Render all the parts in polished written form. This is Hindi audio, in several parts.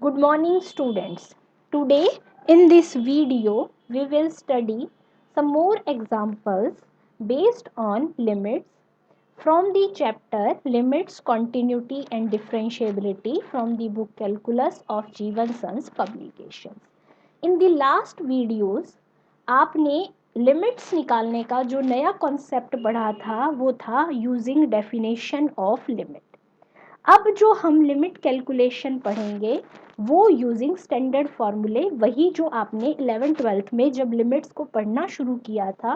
Good morning students. Today in this video we will study some more examples based on limits from the chapter Limits, Continuity and Differentiability from the book Calculus of Jeevan Sons Publications. In the last videos आपने लिमिट्स निकालने का जो नया कॉन्सेप्ट पढ़ा था वो था यूजिंग डेफिनेशन ऑफ लिमिट। अब जो हम लिमिट कैलकुलेशन पढ़ेंगे वो यूजिंग स्टैंडर्ड फॉर्मूले, वही जो आपने 11th-12th में जब लिमिट्स को पढ़ना शुरू किया था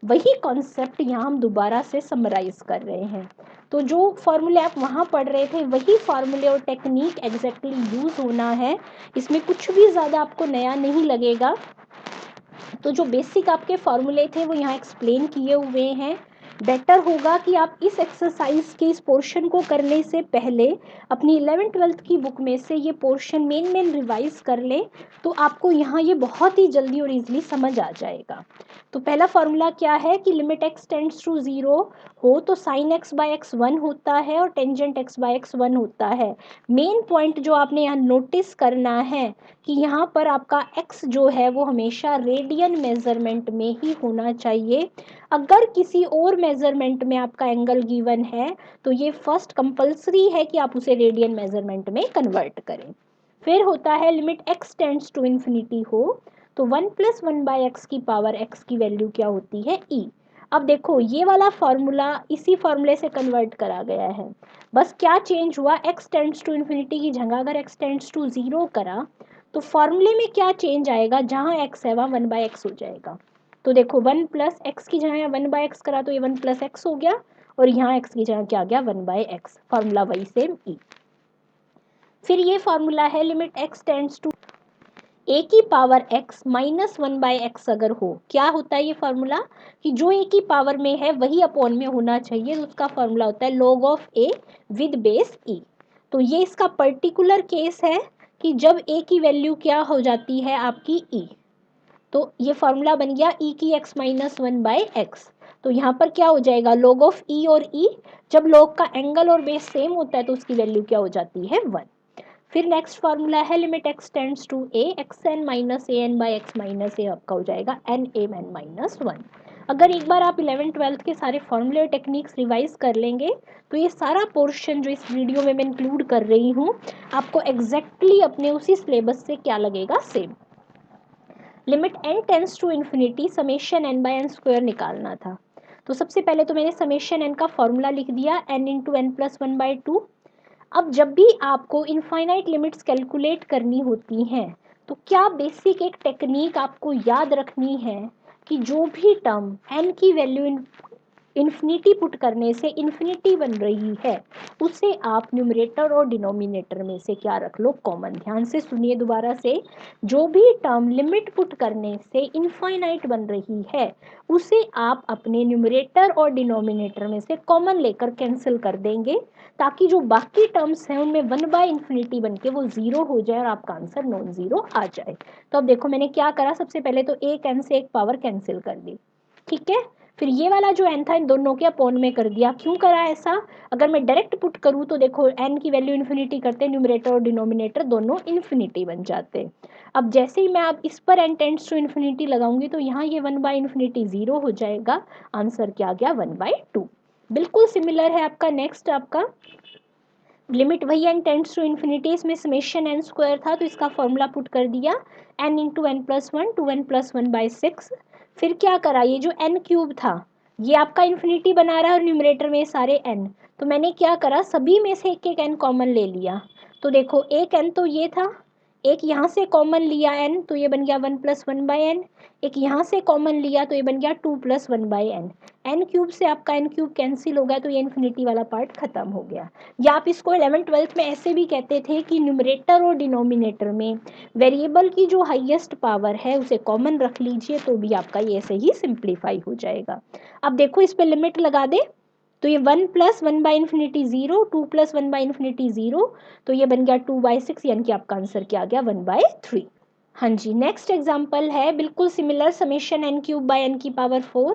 वही कॉन्सेप्ट यहाँ हम दोबारा से समराइज कर रहे हैं। तो जो फॉर्मूले आप वहाँ पढ़ रहे थे वही फॉर्मूले और टेक्निक एग्जैक्टली यूज होना है, इसमें कुछ भी ज़्यादा आपको नया नहीं लगेगा। तो जो बेसिक आपके फॉर्मूले थे वो यहाँ एक्सप्लेन किए हुए हैं। बेटर होगा कि आप इस एक्सरसाइज के इस पोर्शन को करने से पहले अपनी 11th-12th की बुक में से ये पोर्शन मेन रिवाइज कर ले, तो आपको यहाँ ये बहुत ही जल्दी और इजीली समझ आ जाएगा। तो पहला फॉर्मूला क्या है कि लिमिट x टेंड्स टू 0 हो तो साइन x बाय एक्स 1 होता है और टेंजेंट x बाय एक्स 1 होता है। मेन पॉइंट जो आपने यहाँ नोटिस करना है कि यहाँ पर आपका x जो है वो हमेशा रेडियन मेजरमेंट में ही होना चाहिए। अगर किसी और मेजरमेंट में आपका एंगल गिवन है तो ये फर्स्ट कंपल्सरी है कि आप उसे रेडियन मेजरमेंट में कन्वर्ट करें। फिर होता है limit x tends to infinity हो तो 1 + 1 बाय एक्स की पावर x की वैल्यू क्या होती है e। अब देखो ये वाला फॉर्मूला इसी फॉर्मूले से कन्वर्ट करा गया है, बस क्या चेंज हुआ, x टेंड्स टू इन्फिनिटी की जगह अगर x टेंड्स टू 0 करा तो फॉर्मूले में क्या चेंज आएगा, जहाँ x है वहाँ 1 बाय एक्स हो जाएगा। तो देखो 1 + x की जगह 1 बाय एक्स करा तो ये 1 + x हो गया और यहाँ x की जगह क्या आ गया 1 बाय एक्स, फॉर्मूला वही सेम e। फिर ये फॉर्मूला है limit x tends to a की power x minus 1 by x अगर हो, क्या होता है ये फॉर्मूला कि जो a की पावर में है वही अपॉन में होना चाहिए, तो उसका फॉर्मूला होता है log of a with base e। तो ये इसका पर्टिकुलर केस है कि जब a की वैल्यू क्या हो जाती है आपकी e, तो ये फॉर्मूला बन गया e की x माइनस 1 बाय एक्स। तो यहाँ पर क्या हो जाएगा log ऑफ e और e, जब log का एंगल और बेस सेम होता है तो उसकी वैल्यू क्या हो जाती है 1। फिर नेक्स्ट फार्मूला है limit x tends to a xn minus an by x minus a, आपका हो जाएगा n a n माइनस 1। अगर एक बार आप 11th-12th के सारे फॉर्मूले और टेक्निक्स रिवाइज कर लेंगे तो ये सारा पोर्शन जो इस वीडियो में मैं इंक्लूड कर रही हूँ आपको एग्जैक्टली अपने उसी सिलेबस से क्या लगेगा, same. Limit n tends to infinity summation n by n square निकालना था। तो सबसे पहले तो मैंने समेशन n का फॉर्मूला लिख दिया n into n plus 1 by 2। अब जब भी आपको इनफाइनाइट लिमिट्स कैलकुलेट करनी होती हैं तो क्या बेसिक एक टेक्निक आपको याद रखनी है कि जो भी टर्म n की वैल्यू इन्फिनिटी पुट करने से इन्फिनिटी बन रही है उसे आप न्यूमरेटर और डिनोमिनेटर में से क्या रख लो, कॉमन। ध्यान से सुनिए दोबारा से, जो भी टर्म लिमिट पुट करने से इनफाइनाइट बन रही है उसे आप अपने न्यूमरेटर और डिनोमिनेटर में से कॉमन लेकर कैंसिल कर देंगे, ताकि जो बाकी टर्म्स हैं उनमें 1 बाय इन्फिनिटी बन के वो 0 हो जाए और आपका आंसर नॉन जीरो आ जाए। तो अब देखो मैंने क्या करा, सबसे पहले तो एक n से एक पावर कैंसिल कर दी, ठीक है। फिर ये वाला जो n था इन दोनों के अपॉन में कर दिया। क्यों करा ऐसा, अगर मैं डायरेक्ट पुट करूँ तो देखो n की वैल्यू इन्फिनिटी करते न्यूमरेटर और डिनोमिनेटर दोनों इन्फिनिटी बन जाते। अब जैसे ही मैं अब इस पर n टेंड्स टू इन्फिनिटी लगाऊंगी तो यहाँ ये 1 बाय इन्फिनिटी 0 हो जाएगा, आंसर क्या आ गया 1 बाय 2। बिल्कुल सिमिलर है आपका नेक्स्ट, आपका लिमिट वही n टेंड्स टू इन्फिनिटी, इसमें समेशन n स्क्वायर था तो इसका फॉर्मूला पुट कर दिया n into n plus 1 two n plus 1 by 6। फिर क्या करा, ये जो n क्यूब था ये आपका इन्फिनिटी बना रहा है और न्यूमरेटर में सारे n, तो मैंने क्या करा सभी में से एक एक n कॉमन ले लिया। तो देखो एक n तो ये था, एक यहाँ से कॉमन लिया n तो ये बन गया 1 + 1 बाई एन, एक यहाँ से कॉमन लिया तो ये बन गया 2 + 1 बाई एन। एन क्यूब से आपका n क्यूब कैंसिल हो गया तो ये इन्फिनिटी वाला पार्ट खत्म हो गया। या आप इसको 11th-12th में ऐसे भी कहते थे कि न्यूमरेटर और डिनोमिनेटर में वेरिएबल की जो हाईएस्ट पावर है उसे कॉमन रख लीजिए तो भी आपका ये ऐसे ही सिंप्लीफाई हो जाएगा। अब देखो इस पे लिमिट लगा दे तो ये 1 + 1 बाई इन्फिनिटी 0, 2 + 1 बाई इन्फिनिटी 0, तो ये बन गया 2/6, यानी कि आपका आंसर क्या आ गया 1/3। हाँ जी, नेक्स्ट एग्जाम्पल है बिल्कुल similar, summation n³ by n की पावर 4।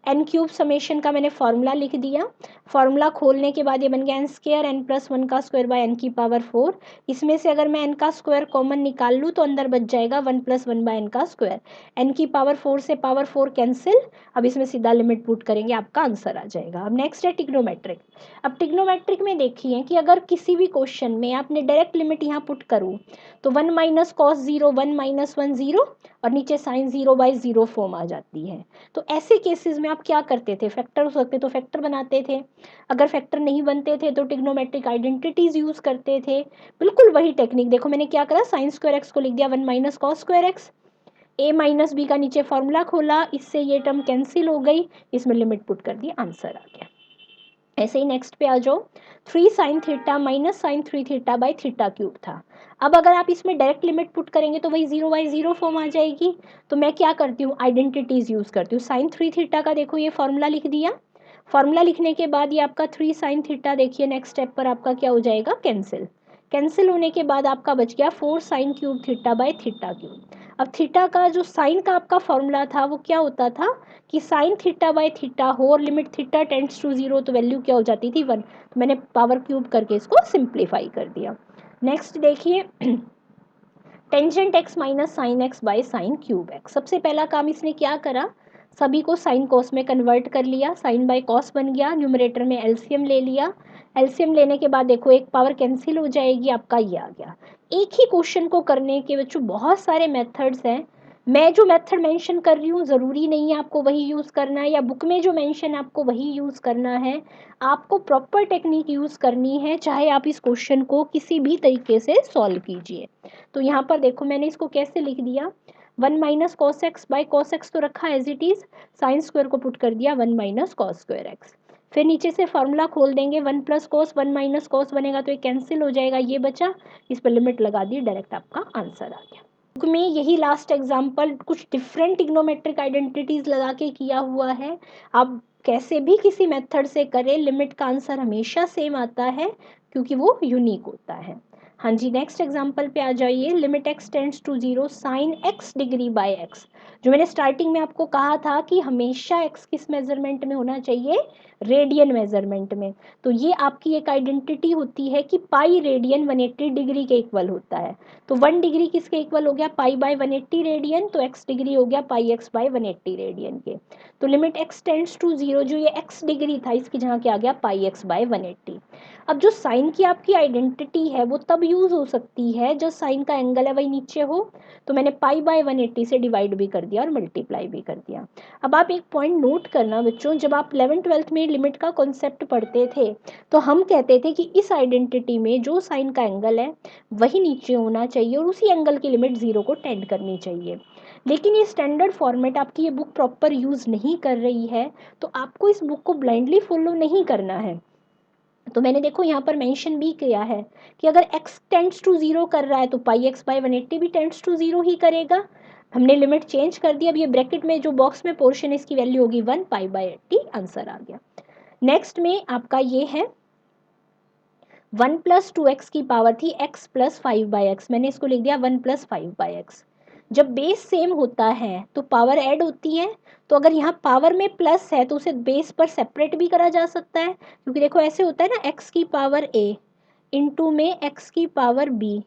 एन क्यूब समेशन का मैंने फॉर्मूला लिख दिया। फॉर्मूला खोलने के बाद ये बन गया एन स्क्वायर एन प्लस 1 का स्क्वायर बाय एन की पावर 4। इसमें से अगर मैं एन का स्क्वायर कॉमन निकाल लूँ तो अंदर बच जाएगा 1 प्लस 1 बाय एन का स्क्वायर। एन की पावर 4 से पावर 4 कैंसिल। अब इसमें सीधा लिमिट पुट करेंगे, आपका आंसर आ जाएगा। अब नेक्स्ट है टिग्नोमेट्रिक। अब टिग्नोमेट्रिक में देखिए कि अगर किसी भी क्वेश्चन में आपने डायरेक्ट लिमिट यहाँ पुट करूँ तो 1 माइनस कॉस 0 1 माइनस 1 0 और नीचे साइन 0 बाई 0 फॉर्म आ जाती है। तो ऐसे केसेस में आप क्या करते थे, फैक्टर हो सकते तो फैक्टर बनाते थे, अगर फैक्टर नहीं बनते थे तो टिग्नोमेट्रिक आइडेंटिटीज यूज करते थे। बिल्कुल वही टेक्निक, देखो मैंने क्या करा, साइन स्क्वायर एक्स को लिख दिया 1 माइनस कॉस स्क्वायर एक्स, ए माइनस बी का नीचे फॉर्मूला खोला, इससे ये टर्म कैंसिल हो गई, इसमें लिमिट पुट कर दी, आंसर आ गया। ऐसे ही नेक्स्ट पे आ जाओ, 3 sine theta minus sine 3 theta by theta cube था। अब अगर आप इसमें डायरेक्ट लिमिट पुट करेंगे तो वही 0 बाई 0 फॉर्म आ जाएगी। तो मैं क्या करती हूँ, आइडेंटिटीज यूज करती हूँ। साइन 3 थीटा का देखो ये फॉर्मूला लिख दिया। फॉर्मूला लिखने के बाद ये आपका 3 साइन थीटा, देखिए नेक्स्ट स्टेप पर आपका क्या हो जाएगा, कैंसिल। कैंसिल होने के बाद आपका बच गया 4 sine cube theta by theta cube. अब थीटा का जो साइन का आपका फॉर्मूला था वो क्या होता था कि साइन थीटा बाई थीटा हो और लिमिट थीटा टेंड्स टू 0, तो वैल्यू क्या हो जाती थी 1। तो मैंने पावर क्यूब करके इसको सिंप्लीफाई कर दिया। नेक्स्ट देखिए tangent x minus sine x by sine cube x. सबसे पहला काम इसने क्या करा, सभी को साइन कॉस में कन्वर्ट कर लिया, साइन बाई कॉस बन गया, न्यूमरेटर में एलसीएम ले लिया। एलसीएम लेने के बाद देखो एक पावर कैंसिल हो जाएगी, आपका ये आ गया। एक ही क्वेश्चन को करने के बच्चों बहुत सारे मेथड्स हैं। मैं जो मेथड मेंशन कर रही हूँ ज़रूरी नहीं है आपको वही यूज़ करना है, या बुक में जो मेंशन है आपको वही यूज़ करना है। आपको प्रॉपर टेक्निक यूज़ करनी है, चाहे आप इस क्वेश्चन को किसी भी तरीके से सॉल्व कीजिए। तो यहाँ पर देखो मैंने इसको कैसे लिख दिया, 1 minus cos x by cos x तो रखा as it is, sine square को पुट कर दिया 1 माइनस कॉस स्क्वायर एक्स। फिर नीचे से फॉर्मूला खोल देंगे, 1 प्लस कॉस 1 माइनस कॉस बनेगा तो ये कैंसिल हो जाएगा, ये बचा, इस पर लिमिट लगा दी, डायरेक्ट आपका आंसर आ गया। बुक में यही लास्ट एग्जाम्पल कुछ डिफरेंट ट्रिग्नोमेट्रिक आइडेंटिटीज लगा के किया हुआ है। आप कैसे भी किसी मेथड से करें, लिमिट का आंसर हमेशा सेम आता है क्योंकि वो यूनिक होता है। हाँ जी, नेक्स्ट एग्जाम्पल पे आ जाइए, limit x tends to 0 sine x degree by x. जो मैंने स्टार्टिंग में आपको कहा था कि हमेशा एक्स किस मेजरमेंट में होना चाहिए, रेडियन मेजरमेंट में। तो ये आपकी एक आइडेंटिटी होती है कि पाई रेडियन 180 डिग्री के इक्वल होता है। तो 1 डिग्री किसके इक्वल हो गया, पाई बाय 180 रेडियन, तो एक्स डिग्री हो गया पाई एक्स बाय 180 रेडियन के। तो लिमिट एक्स टेंड्स टू 0, जो ये एक्स डिग्री था इसकी जगह क्या आ गया, पाई एक्स बाय 180। अब जो साइन की आपकी आइडेंटिटी है वो तब यूज हो सकती है जब साइन का एंगल है वही नीचे हो। तो मैंने पाई बाय 180 से डिवाइड भी कर दिया और मल्टीप्लाई भी कर दिया। अब आप एक पॉइंट नोट करना बच्चों, जब आप 11th-12th में लिमिट का कॉन्सेप्ट पढ़ते थे तो हम कहते थे कि इस आइडेंटिटी में जो साइन का एंगल है वही नीचे होना चाहिए और उसी एंगल की लिमिट 0 को टेंड करनी चाहिए। लेकिन ये स्टैंडर्ड फॉर्मेट आपकी ये बुक प्रॉपर यूज़ नहीं कर रही है, तो आपको इस बुक को ब्लाइंडली फॉलो नहीं करना है। तो मैंने देखो यहाँ पर मेंशन भी किया है कि अगर x टेंड्स टू 0 कर रहा है तो पाई एक्स बाई 180 भी टेंड्स टू 0 ही करेगा। हमने लिमिट चेंज कर दी, अब ये ब्रैकेट में जो बॉक्स में पोर्शन है इसकी वैल्यू होगी 1 पाई बाई 80, आंसर आ गया। नेक्स्ट में आपका ये है 1 प्लस 2x की पावर थी x प्लस 5 बाई एक्स, मैंने इसको लिख दिया 1 प्लस 5 बाई एक्स। जब बेस सेम होता है तो पावर ऐड होती है, तो अगर यहाँ पावर में प्लस है तो उसे बेस पर सेपरेट भी करा जा सकता है, क्योंकि देखो ऐसे होता है ना, x की पावर a इंटू में x की पावर b,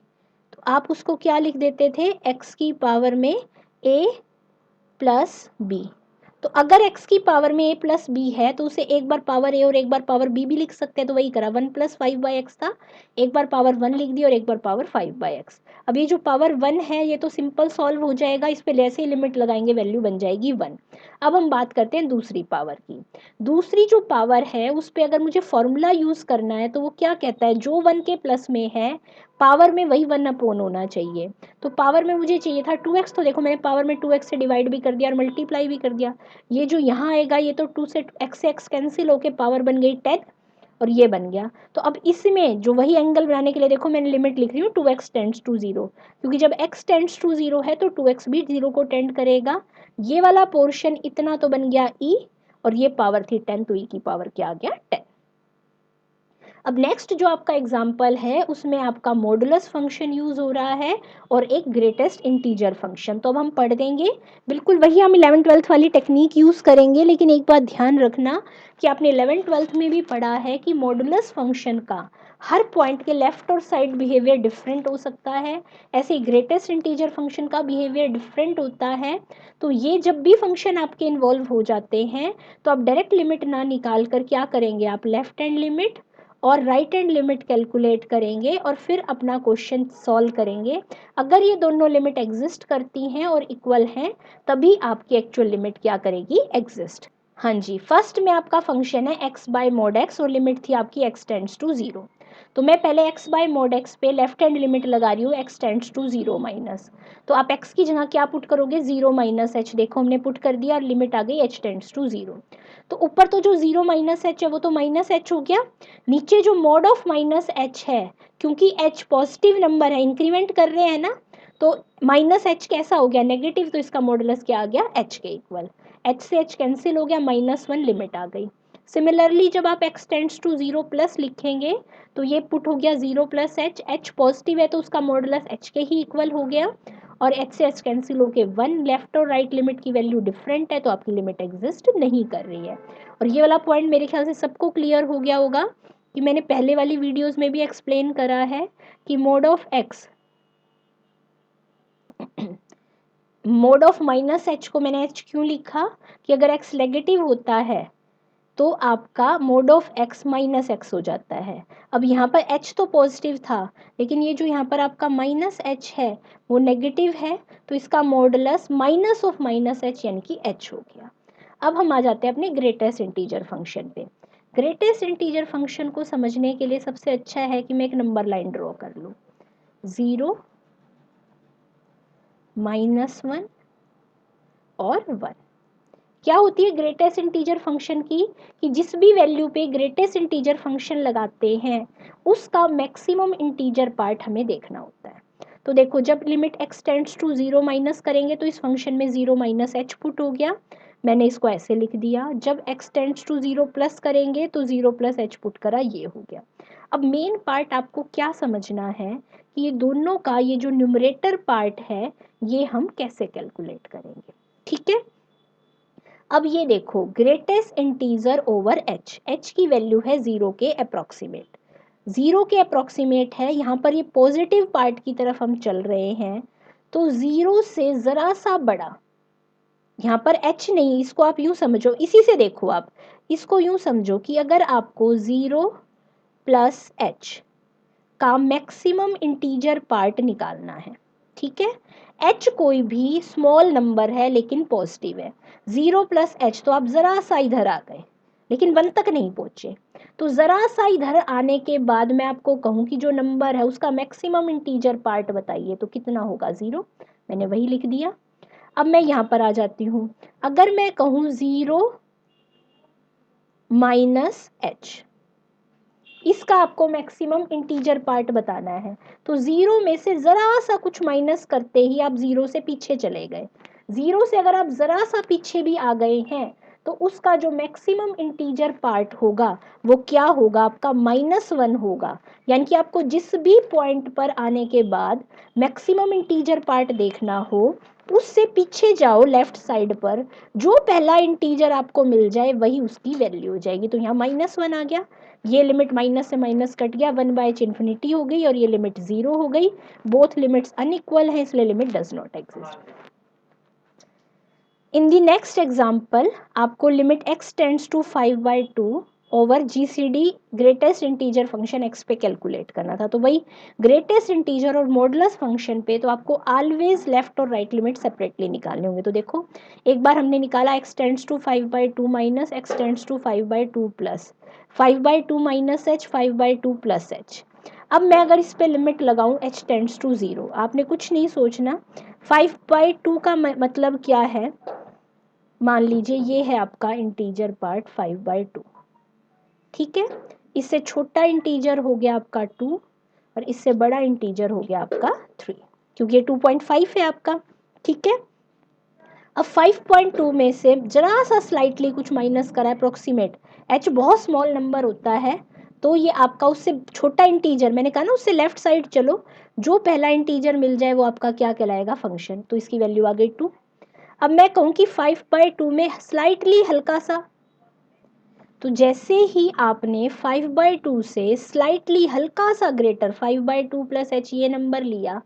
तो आप उसको क्या लिख देते थे, x की पावर में a प्लस b। तो अगर x की पावर में a प्लस बी है तो उसे एक बार पावर a और एक बार पावर b भी लिख सकते हैं, तो वही करा, 1 प्लस 5 बाई एक्स था, एक बार पावर 1 लिख दी और एक बार पावर 5 बाई एक्स। अब ये जो पावर 1 है ये तो सिंपल सॉल्व हो जाएगा, इस पे जैसे ही लिमिट लगाएंगे वैल्यू बन जाएगी 1। अब हम बात करते हैं दूसरी पावर की। दूसरी जो पावर है उस पर अगर मुझे फॉर्मूला यूज़ करना है तो वो क्या कहता है, जो 1 के प्लस में है पावर में वही 1 अपॉन होना चाहिए। तो पावर में मुझे चाहिए था 2x, तो देखो मैंने पावर में 2x से डिवाइड भी कर दिया और मल्टीप्लाई भी कर दिया। ये जो यहाँ आएगा ये तो 2 से x कैंसिल होके पावर बन गई 10 और ये बन गया। तो अब इसमें जो वही एंगल बनाने के लिए देखो मैंने लिमिट लिख रही हूँ 2x टेंड्स टू 0, क्योंकि जब x टेंड्स टू 0 है तो 2x भी 0 को टेंड करेगा। ये वाला पोर्शन इतना तो बन गया e, और ये पावर थी 10, तो e की पावर क्या आ गया 10। अब नेक्स्ट जो आपका एग्जाम्पल है उसमें आपका मॉडुलस फंक्शन यूज हो रहा है और एक ग्रेटेस्ट इंटीजर फंक्शन। तो अब हम पढ़ देंगे, बिल्कुल वही हम 11th-12th वाली टेक्निक यूज करेंगे, लेकिन एक बात ध्यान रखना कि आपने 11th-12th में भी पढ़ा है कि मॉडुलस फंक्शन का हर पॉइंट के लेफ्ट और साइड बिहेवियर डिफरेंट हो सकता है, ऐसे ग्रेटेस्ट इंटीजर फंक्शन का बिहेवियर डिफरेंट होता है। तो ये जब भी फंक्शन आपके इन्वॉल्व हो जाते हैं तो आप डायरेक्ट लिमिट ना निकाल कर क्या करेंगे, आप लेफ्ट हैंड लिमिट और राइट हैंड लिमिट कैलकुलेट करेंगे और फिर अपना क्वेश्चन सॉल्व करेंगे। अगर ये दोनों लिमिट एग्जिस्ट करती हैं और इक्वल हैं तभी आपकी एक्चुअल लिमिट क्या करेगी, एग्जिस्ट। हाँ जी, फर्स्ट में आपका फंक्शन है x बाय मॉड x और लिमिट थी आपकी x टेंड्स टू 0। तो मैं पहले x बाय मॉड x पे लेफ्ट हैंड लिमिट लगा रही हूँ x टेंड्स टू 0 माइनस। तो आप x की जगह क्या पुट करोगे, 0 माइनस h। देखो हमने पुट कर दिया और लिमिट आ गई h टेंड्स टू 0। तो ऊपर तो जो 0 माइनस h है वो तो माइनस h हो गया, नीचे जो मॉड ऑफ माइनस h है, क्योंकि h पॉजिटिव नंबर है, इंक्रीमेंट कर रहे हैं ना, तो माइनस h कैसा हो गया, नेगेटिव, तो इसका मॉडुलस क्या आ गया, h के इक्वल। h से h कैंसिल हो गया, -1 लिमिट आ गई। सिमिलरली जब आप x टेंड्स टू 0 प्लस लिखेंगे तो ये पुट हो गया 0 प्लस h, h पॉजिटिव है तो उसका मॉडुलस h के ही इक्वल हो गया और h से h कैंसिल होके 1, लेफ्ट और राइट लिमिट की वैल्यू डिफरेंट है तो आपकी लिमिट एग्जिस्ट नहीं कर रही है। और ये वाला पॉइंट मेरे ख्याल से सबको क्लियर हो गया होगा कि मैंने पहले वाली वीडियोस में भी एक्सप्लेन करा है कि mode of x mode of minus h को मैंने h क्यों लिखा कि अगर x नेगेटिव होता है तो आपका mode of x minus x हो जाता है। अब यहाँ पर h तो पॉजिटिव था लेकिन ये जो यहाँ पर आपका माइनस h है वो नेगेटिव है तो इसका modulus minus of minus h यानी कि h हो गया। अब हम आ जाते हैं अपने ग्रेटेस्ट इंटीजर फंक्शन पे। ग्रेटेस्ट इंटीजर फंक्शन को समझने के लिए सबसे अच्छा है कि मैं एक नंबर लाइन ड्रॉ कर लूँ, 0 -1 और 1। क्या होती है ग्रेटेस्ट इंटीजर फंक्शन की कि जिस भी वैल्यू पे ग्रेटेस्ट इंटीजर फंक्शन लगाते हैं उसका मैक्सिमम इंटीजर पार्ट हमें देखना होता है। तो देखो जब limit x tends to 0 minus करेंगे तो इस फंक्शन में 0 माइनस h पुट हो गया, मैंने इसको ऐसे लिख दिया। जब x टेंड्स टू 0 प्लस करेंगे तो 0 प्लस h पुट करा, ये हो गया। अब मेन पार्ट आपको क्या समझना है कि ये दोनों का ये जो न्यूमरेटर पार्ट है ये हम कैसे कैलकुलेट करेंगे, ठीक है। अब ये देखो ग्रेटेस्ट इंटीजर ओवर h की वैल्यू है 0 के अप्रॉक्सीमेट, 0 के अप्रॉक्सीमेट है, यहाँ पर ये पॉजिटिव पार्ट की तरफ हम चल रहे हैं तो 0 से ज़रा सा बड़ा, यहाँ पर h नहीं, इसको आप यूँ समझो, इसी से देखो आप इसको यूँ समझो कि अगर आपको 0 प्लस h का मैक्सिमम इंटीजर पार्ट निकालना है, ठीक है। h कोई भी स्मॉल नंबर है लेकिन पॉजिटिव है, 0 प्लस h तो आप ज़रा सा इधर आ गए लेकिन 1 तक नहीं पहुँचे। तो ज़रा सा इधर आने के बाद मैं आपको कहूँ कि जो नंबर है उसका मैक्सिमम इंटीजर पार्ट बताइए तो कितना होगा, 0। मैंने वही लिख दिया। अब मैं यहाँ पर आ जाती हूँ, अगर मैं कहूँ 0 माइनस h, इसका आपको मैक्सिमम इंटीजर पार्ट बताना है तो 0 में से ज़रा सा कुछ माइनस करते ही आप 0 से पीछे चले गए। 0 से अगर आप ज़रा सा पीछे भी आ गए हैं तो उसका जो मैक्सिमम इंटीजर पार्ट होगा वो क्या होगा, आपका -1 होगा। यानी कि आपको जिस भी पॉइंट पर आने के बाद मैक्सिमम इंटीजर पार्ट देखना हो उससे पीछे जाओ लेफ्ट साइड पर, जो पहला इंटीजर आपको मिल जाए वही उसकी वैल्यू हो जाएगी। तो यहाँ -1 आ गया, ये लिमिट माइनस से माइनस कट गया, 1/h इन्फिनिटी हो गई और ये लिमिट 0 हो गई। बोथ लिमिट्स अनइक्वल हैं इसलिए limit does not exist. In the next example आपको limit x tends to 5/2 over GCD greatest integer function x पे कैलकुलेट करना था। तो वही ग्रेटेस्ट इंटीजर और मॉडुलस फंक्शन पे तो आपको ऑलवेज लेफ्ट और राइट लिमिट सेपरेटली निकालने होंगे। तो देखो एक बार हमने निकाला x tends to 5/2 minus x tends to 5/2 plus 5/2 minus h 5/2 plus h। अब मैं अगर इस पे लिमिट लगाऊं h टेंड्स टू 0, आपने कुछ नहीं सोचना, 5/2 का मतलब क्या है, मान लीजिए ये है आपका इंटीजर पार्ट 5/2, ठीक है। इससे छोटा इंटीजर हो गया आपका 2 और इससे बड़ा इंटीजर हो गया आपका 3, क्योंकि ये 2.5 है आपका, ठीक है। अब 5.2 में से जरा सा स्लाइटली कुछ माइनस करा, अप्रोक्सीमेट, h बहुत स्मॉल नंबर होता है तो ये आपका उससे छोटा इंटीजर, मैंने कहा ना उससे लेफ्ट साइड चलो, जो पहला इंटीजर मिल जाए वो आपका क्या कहलाएगा, फंक्शन। तो इसकी वैल्यू आ गई 2। अब मैं कहूँ कि 5/2 में स्लाइटली हल्का सा, तो जैसे ही आपने 5/2 से स्लाइटली हल्का सा ग्रेटर 5/2 प्लस एच ये नंबर लिया,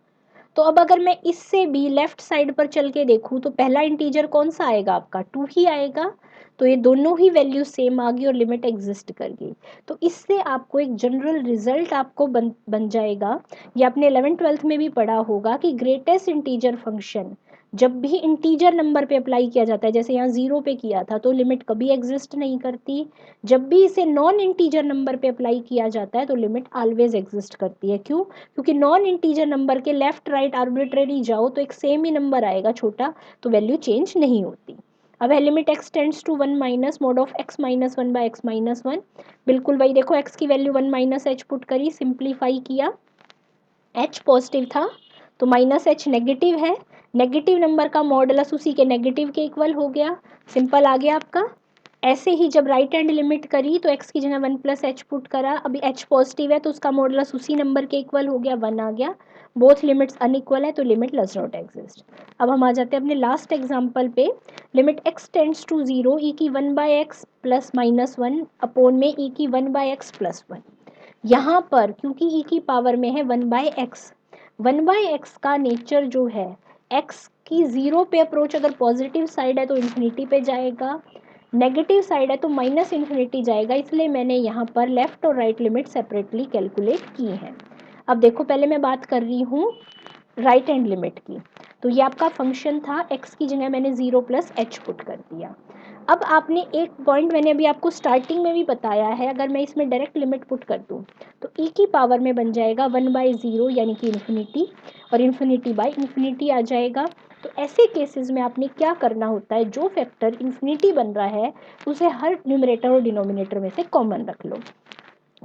तो अब अगर मैं इससे भी लेफ्ट साइड पर चल के देखूँ तो पहला इंटीजर कौन सा आएगा आपका, 2 ही आएगा। तो ये दोनों ही वैल्यू सेम आ गई और लिमिट एग्जिस्ट कर गई। तो इससे आपको एक जनरल रिजल्ट आपको बन जाएगा। ये आपने 11th-12th में भी पढ़ा होगा कि ग्रेटेस्ट इंटीजर फंक्शन जब भी इंटीजर नंबर पे अप्लाई किया जाता है, जैसे यहाँ 0 पे किया था तो लिमिट कभी एग्जिस्ट नहीं करती। जब भी इसे नॉन इंटीजर नंबर पे अप्लाई किया जाता है तो लिमिट ऑलवेज एग्जिस्ट करती है। क्यों? क्योंकि नॉन इंटीजर नंबर के लेफ्ट राइट आर्बिट्रेरी जाओ तो एक सेम ही नंबर आएगा छोटा, तो वैल्यू चेंज नहीं होती। अब है limit x tends to 1 minus mod of x minus 1 by x minus 1। बिल्कुल वही देखो, x की वैल्यू 1 माइनस एच पुट करी, सिंप्लीफाई किया, h पॉजिटिव था तो माइनस एच नेगेटिव है, नेगेटिव नंबर का मॉडुलस उसी के नेगेटिव के इक्वल हो गया, सिंपल आ गया आपका। ऐसे ही जब राइट हैंड लिमिट करी तो x की जगह 1 प्लस एच पुट करा, अभी h पॉजिटिव है तो उसका मॉडुलस उसी नंबर के इक्वल हो गया, 1 आ गया। बोथ लिमिट्स अनइक्वल है तो लिमिट डज नॉट एग्जिस्ट। अब हम आ जाते हैं अपने लास्ट एग्जांपल पे। Limit x tends to 0 e की 1 by x plus minus 1 upon में e की 1 बाई एक्स प्लस 1। यहाँ पर क्योंकि e की पावर में है 1 बाई एक्स, 1 बाई एक्स का नेचर जो है x की 0 पे अप्रोच अगर पॉजिटिव साइड है तो इन्फिनिटी पे जाएगा, नेगेटिव साइड है तो माइनस इन्फिनिटी जाएगा, इसलिए मैंने यहाँ पर लेफ्ट और राइट लिमिट सेपरेटली कैलकुलेट की है। अब देखो पहले मैं बात कर रही हूँ राइट हैंड लिमिट की। तो ये आपका फंक्शन था, x की जगह मैंने 0 प्लस एच पुट कर दिया। अब आपने एक पॉइंट मैंने अभी आपको स्टार्टिंग में भी बताया है, अगर मैं इसमें डायरेक्ट लिमिट पुट कर दूँ तो e की पावर में बन जाएगा 1 बाई 0 यानी कि इन्फिनिटी, और इन्फिनिटी बाई इन्फिनिटी आ जाएगा। तो ऐसे केसेस में आपने क्या करना होता है, जो फैक्टर इन्फिनिटी बन रहा है उसे हर न्यूमरेटर और डिनोमिनेटर में से कॉमन रख लो।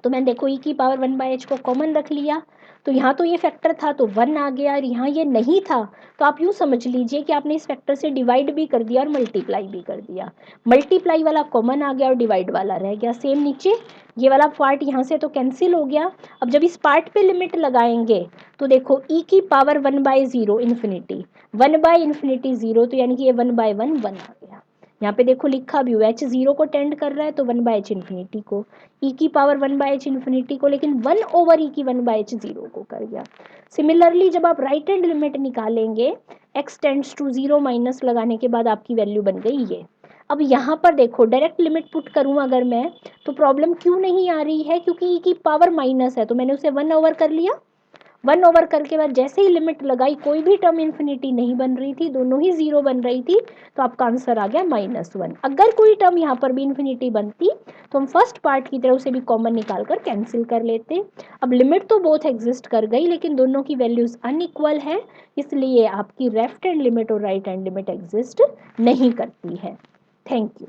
तो मैंने देखो e की पावर 1 बाई एच को कॉमन रख लिया, तो यहाँ तो ये फैक्टर था तो 1 आ गया, और यहाँ ये नहीं था तो आप यूँ समझ लीजिए कि आपने इस फैक्टर से डिवाइड भी कर दिया और मल्टीप्लाई भी कर दिया। मल्टीप्लाई वाला कॉमन आ गया और डिवाइड वाला रह गया सेम नीचे, ये वाला पार्ट यहाँ से तो कैंसिल हो गया। अब जब इस पार्ट पे लिमिट लगाएंगे तो देखो e की power 1 by 0 infinity, 1 by infinity 0, तो यानी कि ये 1 बाई 1 1 आ गया। यहाँ पे देखो लिखा भी हुआ है h 0 को टेंड कर रहा है तो 1 बाई एच इन्फिनिटी को, e की पावर 1 बाई एच इन्फिनिटी को, लेकिन 1 ओवर e की 1 बाई एच 0 को कर गया। सिमिलरली जब आप राइट हैंड लिमिट निकालेंगे x टेंड्स टू 0 माइनस लगाने के बाद आपकी वैल्यू बन गई ये। अब यहाँ पर देखो डायरेक्ट लिमिट पुट करूँ अगर मैं तो प्रॉब्लम क्यों नहीं आ रही है, क्योंकि e की पावर माइनस है तो मैंने उसे 1 ओवर कर लिया, 1 ओवर करके बाद जैसे ही लिमिट लगाई कोई भी टर्म इन्फिनिटी नहीं बन रही थी, दोनों ही 0 बन रही थी, तो आपका आंसर आ गया -1। अगर कोई टर्म यहाँ पर भी इन्फिनिटी बनती तो हम फर्स्ट पार्ट की तरह उसे भी कॉमन निकाल कर कैंसिल कर लेते। अब लिमिट तो बोथ एग्जिस्ट कर गई लेकिन दोनों की वैल्यूज अनइक्वल है, इसलिए आपकी लेफ्ट हैंड लिमिट और राइट हैंड लिमिट एग्जिस्ट नहीं करती है। Thank you.